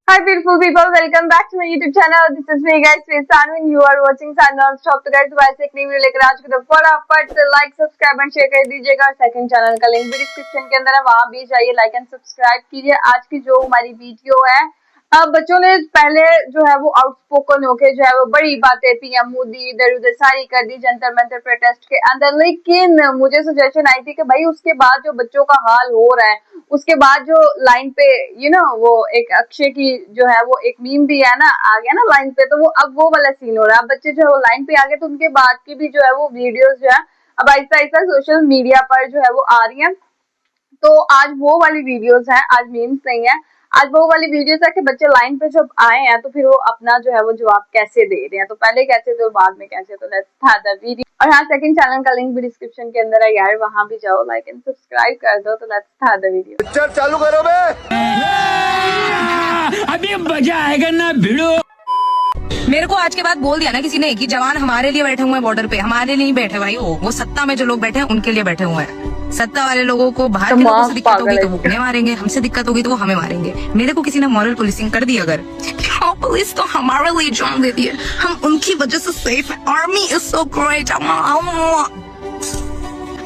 Hi beautiful people, welcome back to my YouTube channel. This is me guys, Sanu and you are watching Sun Non-Stop. तो guys दोबारा से एक नई video लेकर आ चुके, तो फटाफट से लाइक सब्सक्राइब एंड शेयर कर दीजिएगा। सेकंड चैनल का लिंक भी डिस्क्रिप्शन के अंदर है, वहां भी जाइए, लाइक एंड सब्सक्राइब कीजिए। आज की जो हमारी वीडियो है, बच्चों ने पहले जो है वो आउटस्पोकन होके जो है वो बड़ी बातें पीएम मोदी इधर उधर सारी कर दी जंतर मंतर प्रोटेस्ट के अंदर, लेकिन मुझे सजेशन आई थी कि भाई उसके बाद जो बच्चों का हाल हो रहा है, उसके बाद जो लाइन पे वो एक अक्षय की जो है वो एक मीम भी है ना, आ गया ना लाइन पे, तो वो अब वो वाला सीन हो रहा है। बच्चे जो है वो लाइन पे आ गए, तो उनके बाद की भी जो है वो वीडियोस जो है अब आहिस्ता आहिस्ता सोशल मीडिया पर जो है वो आ रही है। तो आज वो वाली वीडियोस है, आज मीम्स नहीं है, आज वो वाली वीडियोस है कि बच्चे लाइन पे जब आए हैं तो फिर वो अपना जो है वो जवाब कैसे दे रहे हैं, तो पहले कैसे थे बाद में कैसे। तो लेट्स स्टार्ट द वीडियो। और हाँ, सेकंड चैनल का लिंक भी डिस्क्रिप्शन के अंदर है यार, वहां भी जाओ, लाइक एंड सब्सक्राइब कर दो। तो let's start the video. Picture चालू करो बे। अभी मजा आएगा ना भिड़ो। मेरे को आज के बाद बोल दिया ना किसी ने कि जवान हमारे लिए बैठे हुए हैं बॉर्डर पे, हमारे लिए नहीं बैठे भाई, वो सत्ता में जो लोग बैठे हैं उनके लिए बैठे हुए हैं। सत्ता वाले लोगों को बाहर के लोगों से दिक्कत होगी तो वो उन्हें मारेंगे, हमसे दिक्कत होगी तो वो हमें मारेंगे। मेरे को किसी ने मॉरल पुलिसिंग कर दी अगर, पुलिस तो हमारे लिए जान देती है, हम उनकी वजह से सेफ है। Army is so great.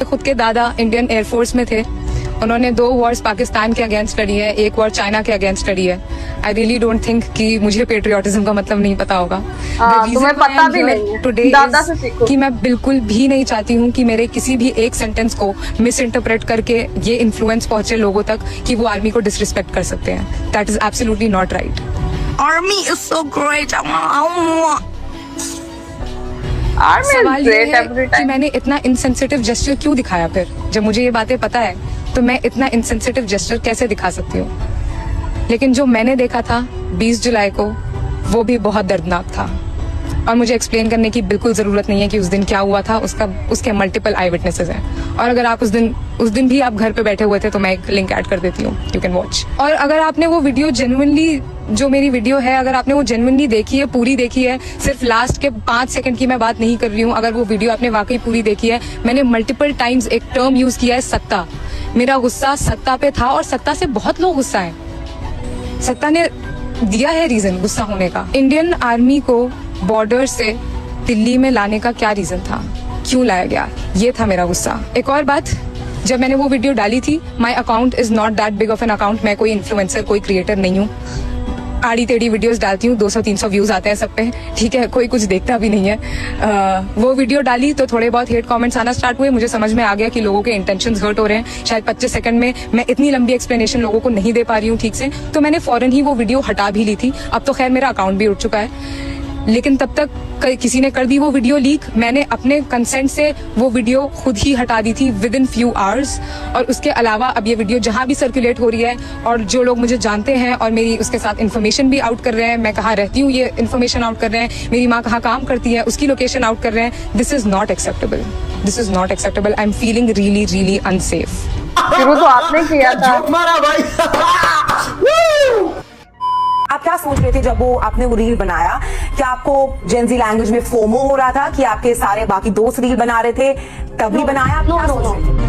खुद के दादा इंडियन एयरफोर्स में थे, उन्होंने 2 वॉर्स पाकिस्तान के अगेंस्ट लड़ी है, 1 वॉर चाइना के अगेंस्ट लड़ी है। आई रियली डोंट थिंक कि मुझे पेट्रियोटिज्म का मतलब नहीं पता होगा। तुम्हें पता भी नहीं टुडे दादा से सीखो कि मैं बिल्कुल भी नहीं चाहती हूँ कि मेरे किसी भी एक सेंटेंस को मिस इंटरप्रेट करके ये इन्फ्लुएंस पहुंचे लोगों तक कि वो आर्मी को डिसरिस्पेक्ट कर सकते हैं। That is absolutely not right. Army is so great. सवाल ये है कि मैंने इतना इनसेंसिटिव जेस्चर क्यों दिखाया? फिर जब मुझे ये बातें पता है तो मैं इतना इनसेंसिटिव जेस्चर कैसे दिखा सकती हूँ? लेकिन जो मैंने देखा था 20 जुलाई को, वो भी बहुत दर्दनाक था और मुझे एक्सप्लेन करने की बिल्कुल जरूरत नहीं है कि उस दिन क्या हुआ था। उसके मल्टीपल आई विटनेसेस हैं। और अगर आप उस दिन भी आप घर पे बैठे हुए थे तो मैं एक लिंक ऐड कर देती हूँ, यू कैन वॉच। और अगर आपने वो वीडियो जेन्युइनली, जो मेरी वीडियो है, अगर आपने वो जेन्युइनली देखी है, पूरी देखी है, सिर्फ लास्ट के 5 सेकंड की मैं बात नहीं कर रही हूँ, अगर वो वीडियो आपने वाकई पूरी देखी है, मैंने मल्टीपल टाइम्स एक टर्म यूज किया है, सत्ता। मेरा गुस्सा सत्ता पे था और सत्ता से बहुत लोग गुस्सा है। सत्ता ने दिया है रीजन गुस्सा होने का। इंडियन आर्मी को बॉर्डर से दिल्ली में लाने का क्या रीजन था, क्यों लाया गया, ये था मेरा गुस्सा। एक और बात, जब मैंने वो वीडियो डाली थी, my account is not that big of an account. मैं कोई इन्फ्लुएंसर, कोई क्रिएटर नहीं हूँ। आड़ी टेढ़ी वीडियोस डालती हूँ, 200-300 व्यूज आते हैं सब पे, ठीक है, कोई कुछ देखता भी नहीं है। वो वीडियो डाली तो थोड़े बहुत हेट कमेंट्स आना स्टार्ट हुए। मुझे समझ में आ गया कि लोगों के इंटेंशंस हर्ट हो रहे हैं। शायद 25 सेकंड में मैं इतनी लंबी एक्सप्लेनेशन लोगों को नहीं दे पा रही हूँ ठीक से, तो मैंने फौरन ही वो वीडियो हटा भी ली थी। अब तो खैर मेरा अकाउंट भी उठ चुका है, लेकिन तब तक किसी ने कर दी वो वीडियो लीक। मैंने अपने कंसेंट से वो वीडियो खुद ही हटा दी थी विद इन फ्यू आवर्स। और उसके अलावा अब ये वीडियो जहां भी सर्कुलेट हो रही है और जो लोग मुझे जानते हैं और मेरी उसके साथ इन्फॉर्मेशन भी आउट कर रहे हैं, मैं कहाँ रहती हूँ ये इन्फॉर्मेशन आउट कर रहे हैं, मेरी माँ कहाँ काम करती है उसकी लोकेशन आउट कर रहे हैं। This is not acceptable, this is not acceptable. I am feeling really really unsafe. शुरू तो आपने किया था। मारा भाई। आप क्या सोच रहे थे जब वो आपने वो रील बनाया? क्या आपको जेनजी लैंग्वेज में फोमो हो रहा था कि आपके सारे बाकी दोस्त रील बना रहे थे तभी बनाया? आप क्या सोच रहे थे?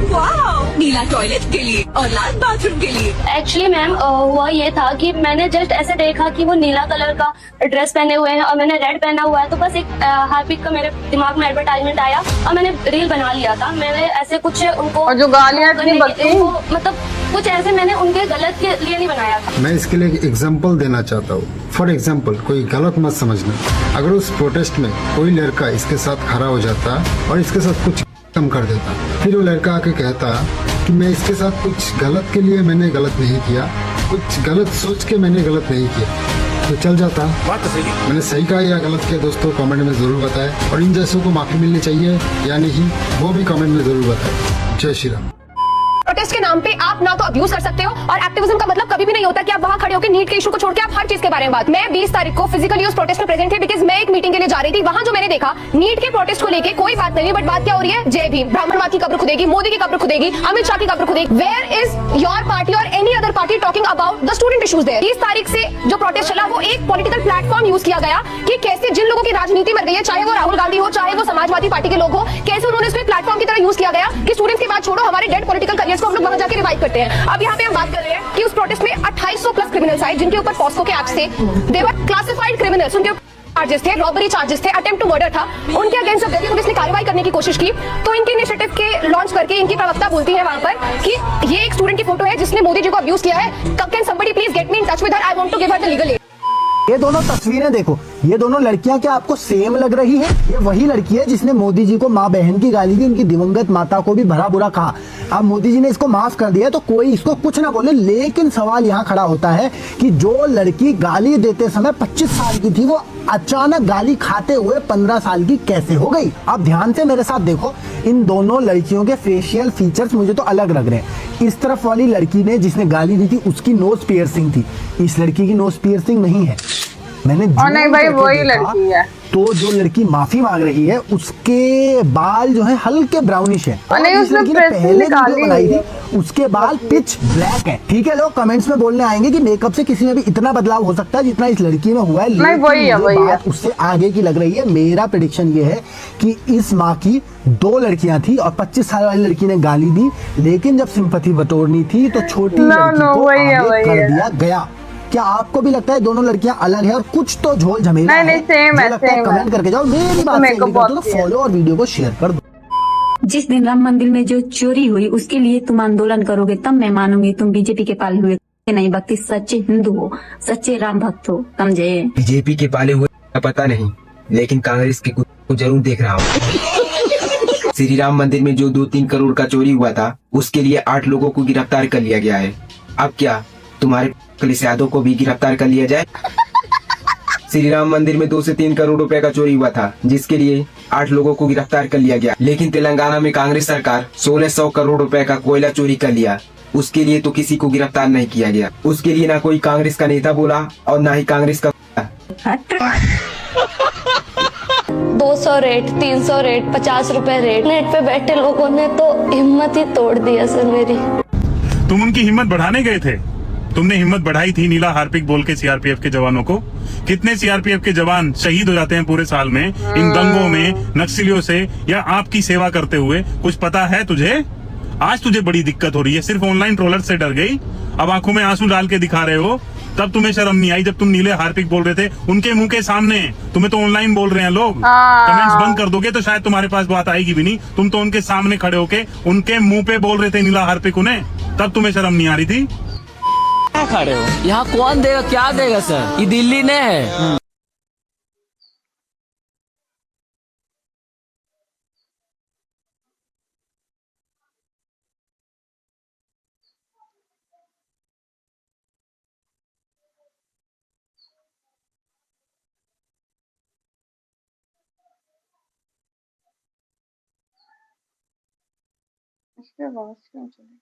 नीला टॉयलेट के लिए और लाल बाथरूम के लिए। एक्चुअली मैम हुआ ये था कि मैंने जस्ट ऐसे देखा कि वो नीला कलर का ड्रेस पहने हुए हैं और मैंने रेड पहना हुआ है, तो बस एक हार्पिक का मेरे दिमाग में एडवर्टाइजमेंट आया और मैंने रील बना लिया था। मैंने ऐसे कुछ उनको, और जो गालियां मतलब कुछ ऐसे मैंने उनके गलत के लिए नहीं बनाया था। मैं इसके लिए एक एग्जाम्पल देना चाहता हूँ। फॉर एग्जाम्पल, कोई गलत मत समझना, अगर उस प्रोटेस्ट में कोई लड़का इसके साथ खड़ा हो जाता और इसके साथ कुछ कम कर देता, फिर वो लड़का आके कहता कि मैं इसके साथ कुछ गलत के लिए मैंने गलत नहीं किया, कुछ गलत सोच के मैंने गलत नहीं किया, तो चल जाता। मैंने सही कहा या गलत किया दोस्तों, कमेंट में जरूर बताएं। और इन जैसों को माफी मिलनी चाहिए या नहीं, वो भी कमेंट में जरूर बताएं। जय श्री राम। प्रोटेस्ट के नाम पे आप ना तो अब्यूज कर सकते हो, और एक्टिविज्म का मतलब कभी भी नहीं होता कि आप वहां खड़े होकर नीट के इशू को छोड़ के आप हर चीज के बारे में बात। मैं 20 तारीख को फिजिकली उस प्रोटेस्ट में प्रेजेंट थी, बिकॉज मैं एक मीटिंग के लिए जा रही थी। वहां जो मैंने देखा, नीट के प्रोटेस्ट को लेके कोई बात नहीं, बट बात क्या हो रही है? जय भीम, ब्राह्मण माँ की कब्र खुदेगी, मोदी की कब्र खुदेगी, अमित शाह की कब्र खुदेगी। वेयर इज योर पार्टी और any other party talking about the student issues there? 30 तारीख से जो प्रोटेस्ट चला वो एक पॉलिटिकल प्लेटफॉर्म यूज किया गया कि कैसे जिन लोगों की राजनीति मर गई है, चाहे वो राहुल गांधी हो, चाहे वो समाजवादी पार्टी के लोग हो, कैसे उन्होंने इसको प्लेटफॉर्म की तरह यूज किया गया कि स्टूडेंट्स की बात छोड़ो, हमारे डेड पॉलिटिकल करियर्स को हम लोग वहां जाके रिवाइव करते हैं। अब यहाँ पे हम बात कर रहे हैं कि उस प्रोटेस्ट में 2800 प्लस क्रिमिनल्स आए जिनके ऊपर पॉस्को के एक्ट थे, दे वर क्लासिफाइड क्रिमिनल्स, उनके चार्जेस थे, रॉबरी चार्जेस थे, अटेम्प्ट टू मर्डर था, उनके अगेंस्ट दिल्ली पुलिस ने कार्रवाई करने की कोशिश की। तो इनके इनिशिएटिव के लॉन्च करके इनकी प्रवक्ता बोलती है वहां पर कि ये एक स्टूडेंट की फोटो है जिसने मोदी जी को अब्यूज किया है, can somebody please get me in touch with her, I want to give her the legal aid. ये दोनों तस्वीरें देखो, ये दोनों लड़कियां क्या आपको सेम लग रही है? ये वही लड़की है जिसने मोदी जी को माँ बहन की गाली दी, उनकी दिवंगत माता को भी भला बुरा कहा। अब मोदी जी ने इसको माफ कर दिया तो कोई इसको कुछ ना बोले, लेकिन सवाल यहाँ खड़ा होता है कि जो लड़की गाली देते समय 25 साल की थी, वो अचानक गाली खाते हुए 15 साल की कैसे हो गई? आप ध्यान से मेरे साथ देखो, इन दोनों लड़कियों के फेशियल फीचर्स मुझे तो अलग लग रहे हैं। इस तरफ वाली लड़की ने जिसने गाली दी थी उसकी नोज पियर्सिंग थी, इस लड़की की नोज पियर्सिंग नहीं है। मैंने और नहीं भाई वही लड़की है। तो जो लड़की माफी मांग रही है उसके बाल जो है हल्के ब्राउनिश है, और नहीं, जिस उसने लड़की ने प्रेस पहले निकाली वीडियो बनाई थी उसके बाल पिच ब्लैक है। ठीक है, लोग कमेंट्स में बोलने आएंगे कि मेकअप से किसी में भी इतना बदलाव हो सकता है जितना इस लड़की में हुआ है, लेकिन वही है, मुझे वही है। बात उससे आगे की लग रही है। मेरा प्रेडिक्शन ये है कि इस माँ की 2 लड़कियां थी और 25 साल वाली लड़की ने गाली दी, लेकिन जब सिंपैथी बटोरनी थी तो छोटी लड़की को आगे कर दिया गया। क्या आपको भी लगता है दोनों लड़कियां अलग है और कुछ तो झोल झमेला है? नहीं, सेम है, लगता है सेम कमेंट है। करके जाओ। मेरी बात मेरे को से तो बहुत फॉलो और वीडियो को शेयर कर दो। जिस दिन राम मंदिर में जो चोरी हुई उसके लिए तुम आंदोलन करोगे तब मैं मानूंगी तुम बीजेपी के पाले हुए नहीं भक्ति, सच्चे हिंदू हो, सच्चे राम भक्त हो, समझे? बीजेपी के पाले हुए पता नहीं, लेकिन कांग्रेस के कुछ को जरूर देख रहा हूँ। श्री राम मंदिर में जो 2-3 करोड़ का चोरी हुआ था उसके लिए 8 लोगों को गिरफ्तार कर लिया गया है। अब क्या तुम्हारे अखिलेश यादव को भी गिरफ्तार कर लिया जाए? श्री राम मंदिर में 2 से 3 करोड़ रुपए का चोरी हुआ था जिसके लिए 8 लोगों को गिरफ्तार कर लिया गया, लेकिन तेलंगाना में कांग्रेस सरकार 1600 करोड़ रुपए का कोयला चोरी कर लिया, उसके लिए तो किसी को गिरफ्तार नहीं किया गया। उसके लिए ना कोई कांग्रेस का नेता बोला और ना ही कांग्रेस का 200 रेट, 300 रेट, 50 रुपए रेट, नेट पे बैठे लोगों ने तो हिम्मत ही तोड़ दिया सर मेरी। तुम उनकी हिम्मत बढ़ाने गए थे, तुमने हिम्मत बढ़ाई थी नीला हार्पिक बोल के सीआरपीएफ के जवानों को। कितने सीआरपीएफ के जवान शहीद हो जाते हैं पूरे साल में इन दंगों में, नक्सलियों से या आपकी सेवा करते हुए? कुछ पता है तुझे? आज तुझे बड़ी दिक्कत हो रही है, सिर्फ ऑनलाइन ट्रोलर से डर गई, अब आंखों में आंसू डाल के दिखा रहे हो। तब तुम्हें शर्म नहीं आई जब तुम नीले हार्पिक बोल रहे थे उनके मुंह के सामने? तुम्हें तो ऑनलाइन बोल रहे हैं लोग, कमेंट्स बंद कर दोगे तो शायद तुम्हारे पास बात आएगी भी नहीं। तुम तो उनके सामने खड़े होके उनके मुंह पे बोल रहे थे नीला हार्पिक उन्हें, तब तुम्हें शर्म नहीं आ रही थी? क्या खड़े हो? यहाँ कौन देगा, क्या देगा सर? ये दिल्ली ने है। इसके बाद क्यों चलेगा?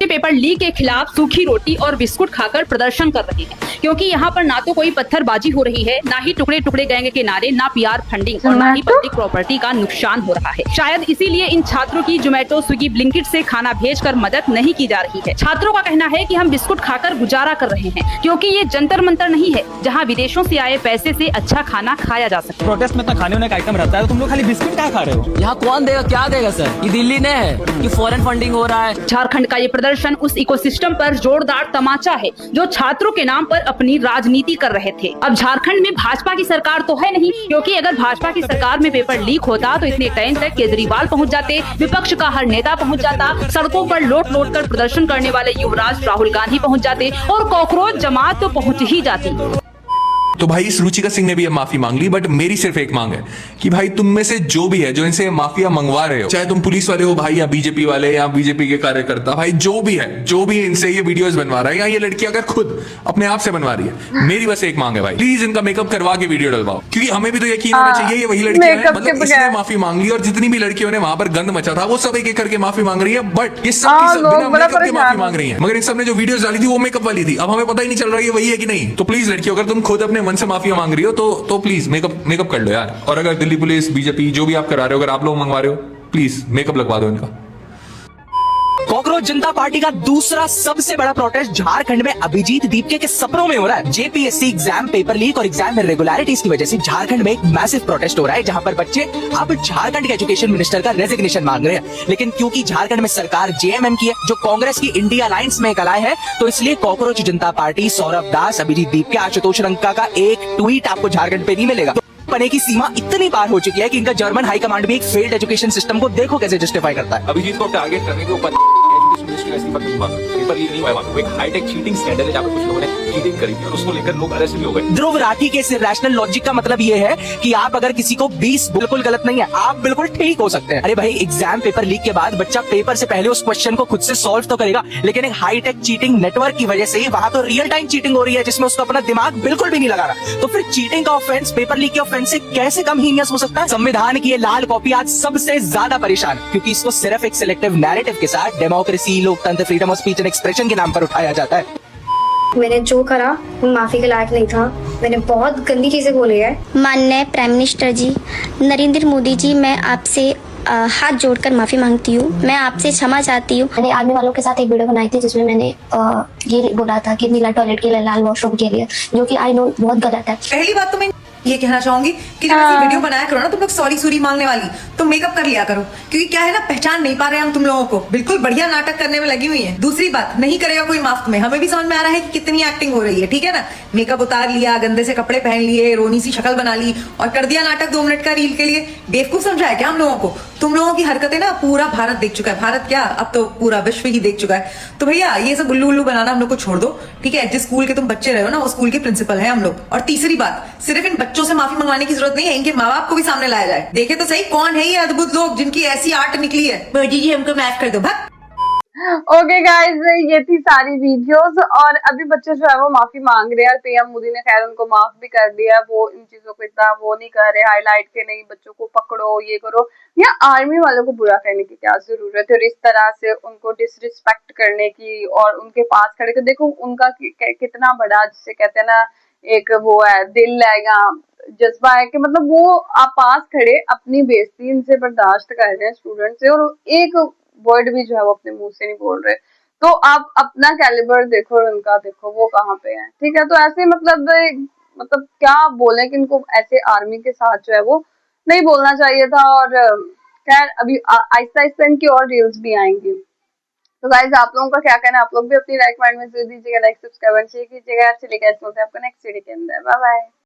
पेपर लीक के खिलाफ सूखी रोटी और बिस्कुट खाकर प्रदर्शन कर रहे हैं, क्योंकि यहाँ पर ना तो कोई पत्थरबाजी हो रही है, ना ही टुकड़े टुकड़े गैंग के नारे, ना पीआर फंडिंग और ना ही पब्लिक प्रॉपर्टी का नुकसान हो रहा है। शायद इसीलिए इन छात्रों की जोमेटो, स्विगी, ब्लिंकिट से खाना भेजकर मदद नहीं की जा रही है। छात्रों का कहना है कि हम बिस्कुट खाकर गुजारा कर रहे हैं, क्योंकि ये जंतर मंतर नहीं है जहाँ विदेशों से आए पैसे से अच्छा खाना खाया जा सकता है। प्रोटेस्ट में इतना खाने होने का आइटम रहता है, तुम लोग खाली बिस्कुट क्या खा रहे हो? यहाँ कौन देगा, क्या देगा सर? ये दिल्ली ने है कि फॉरेन फंडिंग हो रहा है। झारखंड का ये प्रदर्शन उस इकोसिस्टम पर जोरदार तमाचा है जो छात्रों के नाम पर अपनी राजनीति कर रहे थे। अब झारखंड में भाजपा की सरकार तो है नहीं, क्योंकि अगर भाजपा की सरकार में पेपर लीक होता तो इतने टाइम तक केजरीवाल पहुंच जाते, विपक्ष का हर नेता पहुंच जाता, सड़कों पर लोट लोट कर प्रदर्शन करने वाले युवराज राहुल गांधी पहुंच जाते और कॉकरोच जमात तो पहुंच ही जाती। तो भाई इस रुचिका सिंह ने भी अब माफी मांग ली, बट मेरी सिर्फ एक मांग है कि भाई तुम में से जो भी है जो इनसे माफिया मंगवा रहे हो, चाहे तुम पुलिस वाले हो भाई या बीजेपी वाले या बीजेपी के कार्यकर्ता, भाई जो भी है, जो भी इनसे ये वीडियोस बनवा रहा है या ये लड़की अगर खुद अपने आप से बनवा रही है, मेरी बस एक मांग है भाई, प्लीज इनका मेकअप करवा के वीडियो डलवाओ, क्योंकि हमें भी तो यकीन होना चाहिए ये वही लड़की है। मतलब इसने माफी मांग ली और जितनी भी लड़कियों ने वहां पर गंद मचा था वो सब एक एक करके माफी मांग रही है, बट ये सब बिना मेकअप के माफी मांग रही है। मगर इन सब ने जो वीडियोस डाली थी वो मेकअप वाली थी, अब हमें पता ही नहीं चल रहा है वही है कि नहीं। तो प्लीज लड़कियों, अगर तुम खुद अपने मन से माफी मांग रही हो तो प्लीज मेकअप कर लो यार। और अगर दिल्ली पुलिस, बीजेपी जो भी आप करा रहे हो, अगर आप लोग मंगवा रहे हो, प्लीज मेकअप लगवा दो इनका। कॉकरोच जनता पार्टी का दूसरा सबसे बड़ा प्रोटेस्ट झारखंड में अभिजीत दीपके के सपनों में हो रहा है। जेपीएससी एग्जाम पेपर लीक और एग्जाम में रेगुलरिटीज की वजह से झारखंड में एक मैसिव प्रोटेस्ट हो रहा है, जहां पर बच्चे अब झारखंड के एजुकेशन मिनिस्टर का रेजिग्नेशन मांग रहे हैं। लेकिन क्योंकि झारखंड में सरकार जेएमएम की है, जो कांग्रेस की इंडिया अलायंस में एक अलाय है, तो इसलिए कॉकरोच जनता पार्टी, सौरभ दास, अभिजीत दीपके, आशुतोष रंका का एक ट्वीट आपको झारखंड पे नहीं मिलेगा। पने की सीमा इतनी पार हो चुकी है कि इनका जर्मन हाई कमांड भी एक फेल्ड एजुकेशन सिस्टम को देखो कैसे जस्टिफाई करता है। अभिजीत को टारगेट करने के ऊपर पेपर लीक नहीं हुआ है, एक हाईटेक चीटिंग स्कैंडल है जहाँ पे कुछ लोगों ने चीटिंग करी थी और उसको लेकर लोग अरेस्ट भी हो गए। ध्रुव राठी के इस रैशनल लॉजिक का मतलब ये है कि आप अगर किसी को 20 बिल्कुल गलत नहीं है, आप बिल्कुल ठीक हो सकते हैं। अरे भाई, एग्जाम पेपर लीक के बाद बच्चा पेपर से पहले उस क्वेश्चन को खुद से सॉल्व तो करेगा, लेकिन एक हाईटेक चीटिंग नेटवर्क की वजह से वहां तो रियल टाइम चीटिंग हो रही है, जिसमें उसको अपना दिमाग बिल्कुल भी नहीं लगा रहा। तो फिर चीटिंग का ऑफेंस पेपर लीक के ऑफेंस से कैसे कम हीनियस हो सकता है? संविधान की ये लाल कॉपी आज सबसे ज्यादा परेशान, क्योंकि इसको सिर्फ एक सिलेक्टिव नैरेटिव के साथ डेमोक्रेसी, लोकतंत्र, freedom of speech and expression के नाम पर उठाया जाता है। मैंने जो करा वो माफी के लायक नहीं था, मैंने बहुत गंदी चीजें बोली है। माननीय प्राइम मिनिस्टर जी नरेंद्र मोदी जी, मैं आपसे हाथ जोड़कर माफी मांगती हूँ। मैं आपसे क्षमा चाहती हूँ। मैंने आर्मी वालों के साथ एक वीडियो बनाई थी जिसमें मैंने ये बोला था कि नीला टॉयलेट के लिए, लाल वॉशरूम के लिए, जो कि आई नो बहुत गलत है। पहली बात तो मैं ये कहना चाहूंगी कि जब ऐसी वीडियो बनाया करो ना, तुम लोग सॉरी मांगने वाली तो मेकअप कर लिया करो, क्योंकि क्या है ना, पहचान नहीं पा रहे हम तुम लोगों को, बिल्कुल बढ़िया नाटक करने में लगी हुई है। दूसरी बात, नहीं करेगा कोई माफ तुम्हें, हमें भी समझ में आ रहा है कि कितनी एक्टिंग हो रही है, ठीक है ना। मेकअप उतार लिया, गंदे से कपड़े पहन लिए, रोनी सी शक्ल बना ली और कर दिया नाटक 2 मिनट का रील के लिए। बेवकूफ समझा है क्या हम लोगों को? तुम लोगों की हरकतें ना पूरा भारत देख चुका है, भारत क्या, अब तो पूरा विश्व ही देख चुका है। तो भैया ये सब उल्लू बनाना हम लोग को छोड़ दो, ठीक है। जिस स्कूल के तुम बच्चे रहे हो ना, वो स्कूल के प्रिंसिपल है हम लोग। और तीसरी बात, सिर्फ इन बच्चों से माफी मंगवाने की जरूरत नहीं है, इनके माँ बाप को भी सामने लाया जाए। देखे तो सही कौन है ये अद्भुत लोग जिनकी ऐसी आर्ट निकली है। मोदी जी हमको माफ कर दो भाग। ओके गाइज, ये थी सारी वीडियोस और अभी बच्चे जो है वो माफी मांग रहे हैं। पीएम मोदी ने खैर उनको माफ भी कर दिया। वो इन चीजों को इतना वो नहीं कर रहे हाईलाइट के, नहीं बच्चों को पकड़ो, ये करो, या आर्मी वालों को बुरा कहने की क्या जरूरत है, और इस तरह से उनको डिसरिस्पेक्ट करने की और उनके पास खड़े कर देखो उनका कितना बड़ा, जिसे कहते हैं ना, एक वो है, दिल है या जज्बा है कि मतलब वो आप पास खड़े अपनी बेइज्जती इनसे बर्दाश्त कर रहे हैं स्टूडेंट से, और एक वर्ड भी जो है वो अपने मुंह से नहीं बोल रहे। तो आप अपना कैलिबर देखो और उनका देखो वो कहाँ पे है, ठीक है। तो ऐसे मतलब क्या बोले कि इनको ऐसे आर्मी के साथ जो है वो नहीं बोलना चाहिए था। और खैर अभी आहिस्ता आहिस्ता इनकी और रील्स भी आएंगी। तो गाइज, आप लोगों का क्या कहना है? आप लोग भी अपनी राइट माइंड में जरूर दीजिएगा, लाइक सब्सक्राइब शेयर कीजिएगा। चलिए गाइस, मिलते हैं आपको नेक्स्ट वीडियो के अंदर। Bye bye.